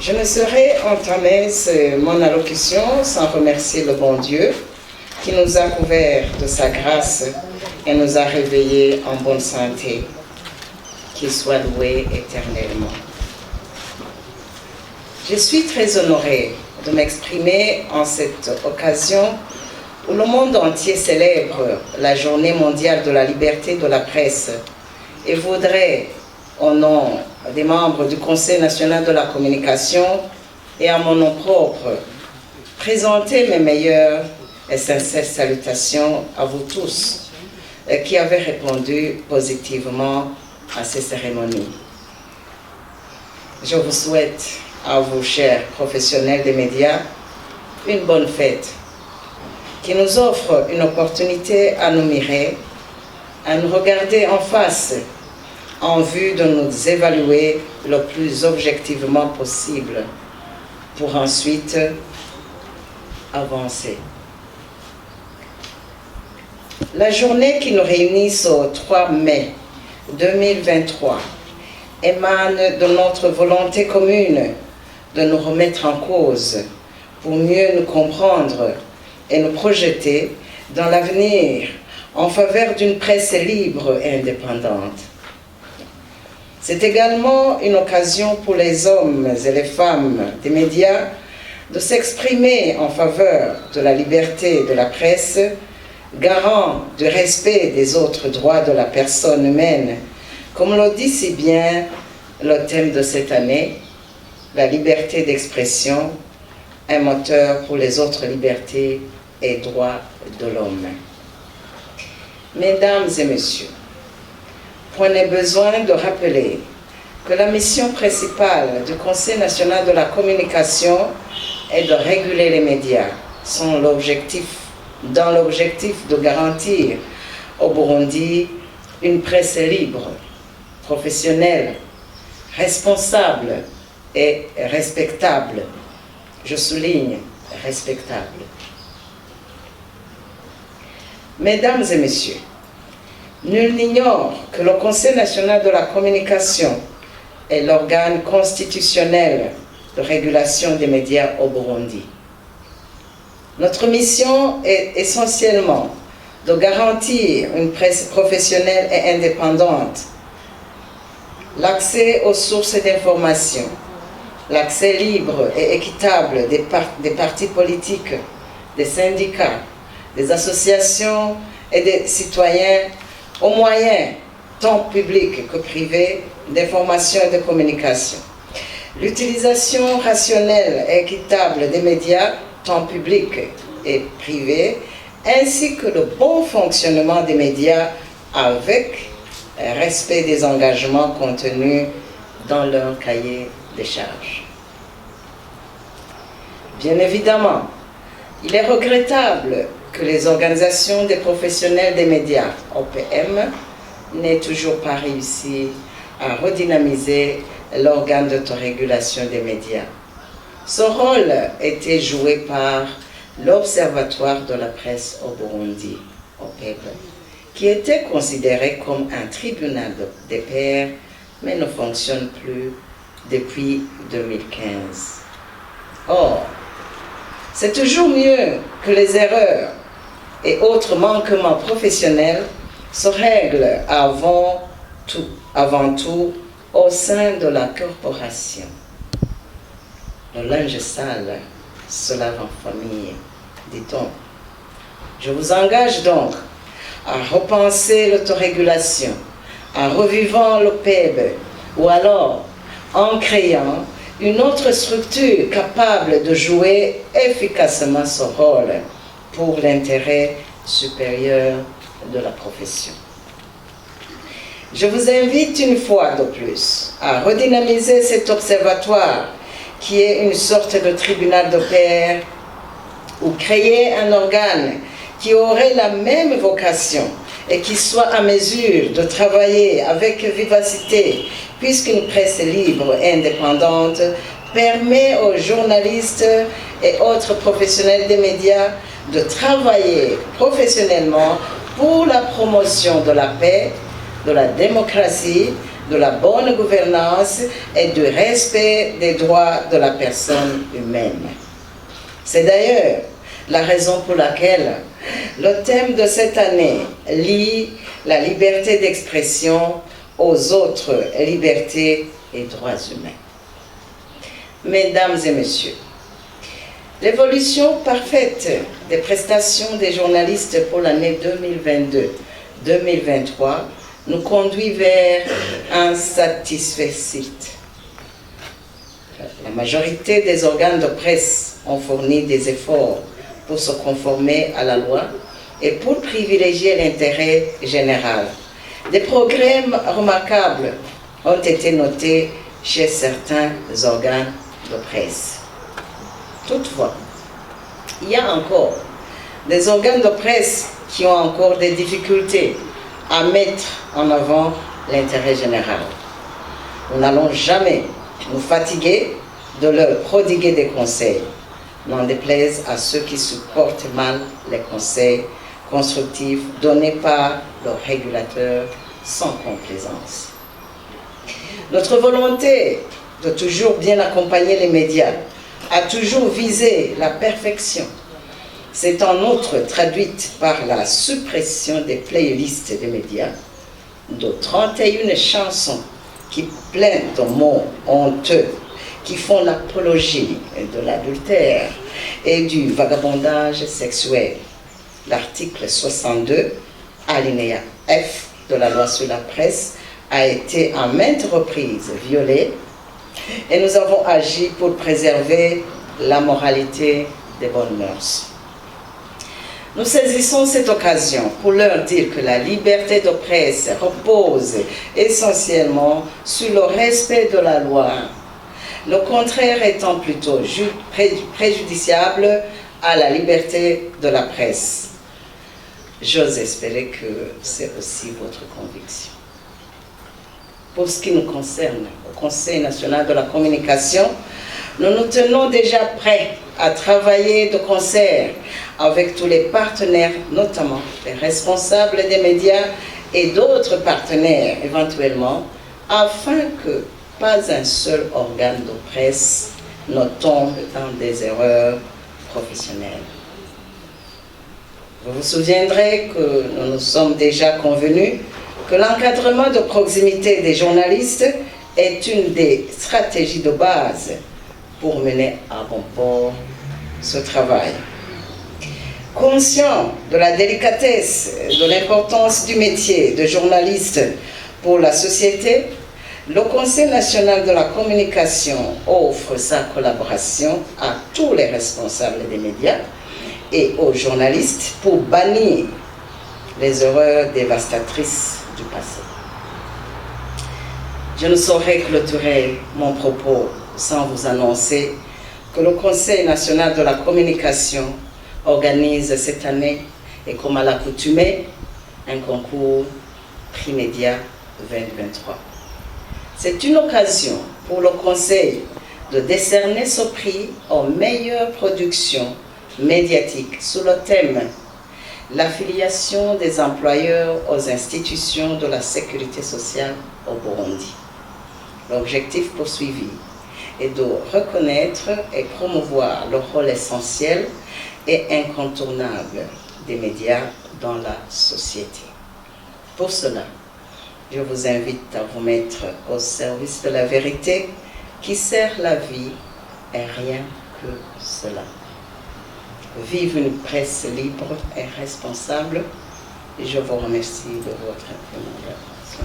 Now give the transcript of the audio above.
Je ne saurais entamer mon allocution sans remercier le bon Dieu qui nous a couverts de sa grâce et nous a réveillés en bonne santé. Qu'il soit loué éternellement. Je suis très honorée de m'exprimer en cette occasion où le monde entier célèbre la Journée mondiale de la liberté de la presse et voudrais, au nom des membres du Conseil national de la communication et à mon nom propre, présenter mes meilleures et sincères salutations à vous tous qui avez répondu positivement à ces cérémonies. Je vous souhaite à vous, chers professionnels des médias, une bonne fête qui nous offre une opportunité à nous mirer, à nous regarder en face en vue de nous évaluer le plus objectivement possible pour ensuite avancer. La journée qui nous réunit au 3 mai 2023 émane de notre volonté commune de nous remettre en cause pour mieux nous comprendre et nous projeter dans l'avenir en faveur d'une presse libre et indépendante. C'est également une occasion pour les hommes et les femmes des médias de s'exprimer en faveur de la liberté de la presse, garant du respect des autres droits de la personne humaine, comme le dit si bien le thème de cette année, la liberté d'expression, un moteur pour les autres libertés et droits de l'homme. Mesdames et messieurs, prenez besoin de rappeler que la mission principale du Conseil national de la communication est de réguler les médias, dans l'objectif de garantir au Burundi une presse libre, professionnelle, responsable et respectable. Je souligne respectable. Mesdames et messieurs, nul n'ignore que le Conseil national de la communication est l'organe constitutionnel de régulation des médias au Burundi. Notre mission est essentiellement de garantir une presse professionnelle et indépendante, l'accès aux sources d'information, l'accès libre et équitable des partis politiques, des syndicats, des associations et des citoyens aux moyens, tant publics que privés, d'information et de communication. L'utilisation rationnelle et équitable des médias, tant publics et privés, ainsi que le bon fonctionnement des médias avec respect des engagements contenus dans leur cahier des charges. Bien évidemment, il est regrettable que les organisations des professionnels des médias, OPM, n'aient toujours pas réussi à redynamiser l'organe d'autorégulation des médias. Ce rôle était joué par l'Observatoire de la presse au Burundi, OPEB, qui était considéré comme un tribunal des pairs, mais ne fonctionne plus depuis 2015. Or, c'est toujours mieux que les erreurs et autres manquements professionnels se règlent avant tout au sein de la corporation. Le linge sale se lave en famille, dit-on. Je vous engage donc à repenser l'autorégulation, en revivant le PEB, ou alors en créant une autre structure capable de jouer efficacement ce rôle pour l'intérêt supérieur de la profession. Je vous invite une fois de plus à redynamiser cet observatoire qui est une sorte de tribunal de pairs ou créer un organe qui aurait la même vocation et qui soit à mesure de travailler avec vivacité, puisqu'une presse libre et indépendante permet aux journalistes et autres professionnels des médias de travailler professionnellement pour la promotion de la paix, de la démocratie, de la bonne gouvernance et du respect des droits de la personne humaine. C'est d'ailleurs la raison pour laquelle le thème de cette année lie la liberté d'expression aux autres libertés et droits humains. Mesdames et messieurs, l'évolution parfaite des prestations des journalistes pour l'année 2022-2023 nous conduit vers un satisfecit. La majorité des organes de presse ont fourni des efforts pour se conformer à la loi et pour privilégier l'intérêt général. Des progrès remarquables ont été notés chez certains organes de presse. Toutefois, il y a encore des organes de presse qui ont encore des difficultés à mettre en avant l'intérêt général. Nous n'allons jamais nous fatiguer de leur prodiguer des conseils, n'en déplaise à ceux qui supportent mal les conseils constructifs donnés par le régulateur sans complaisance. Notre volonté de toujours bien accompagner les médias a toujours visé la perfection. C'est en outre traduite par la suppression des playlists des médias, de 31 chansons qui plaignent de mots honteux, qui font l'apologie de l'adultère et du vagabondage sexuel. L'article 62, alinéa F de la loi sur la presse, a été à maintes reprises violé et nous avons agi pour préserver la moralité des bonnes mœurs. Nous saisissons cette occasion pour leur dire que la liberté de presse repose essentiellement sur le respect de la loi, le contraire étant plutôt préjudiciable à la liberté de la presse. J'ose espérer que c'est aussi votre conviction. Pour ce qui nous concerne, au Conseil national de la communication, nous nous tenons déjà prêts à travailler de concert avec tous les partenaires, notamment les responsables des médias et d'autres partenaires éventuellement, afin que pas un seul organe de presse ne tombe dans des erreurs professionnelles. Vous vous souviendrez que nous nous sommes déjà convenus que l'encadrement de proximité des journalistes est une des stratégies de base pour mener à bon port ce travail. Conscient de la délicatesse et de l'importance du métier de journaliste pour la société, le Conseil national de la communication offre sa collaboration à tous les responsables des médias et aux journalistes pour bannir les erreurs dévastatrices du passé. Je ne saurais clôturer mon propos sans vous annoncer que le Conseil national de la communication organise cette année, et comme à l'accoutumée, un concours Prix Média 2023. C'est une occasion pour le Conseil de décerner ce prix aux meilleures productions médiatiques sous le thème « L'affiliation des employeurs aux institutions de la sécurité sociale au Burundi ». L'objectif poursuivi est de reconnaître et promouvoir le rôle essentiel et incontournable des médias dans la société. Pour cela, je vous invite à vous mettre au service de la vérité qui sert la vie et rien que cela. Vive une presse libre et responsable et je vous remercie de votre attention.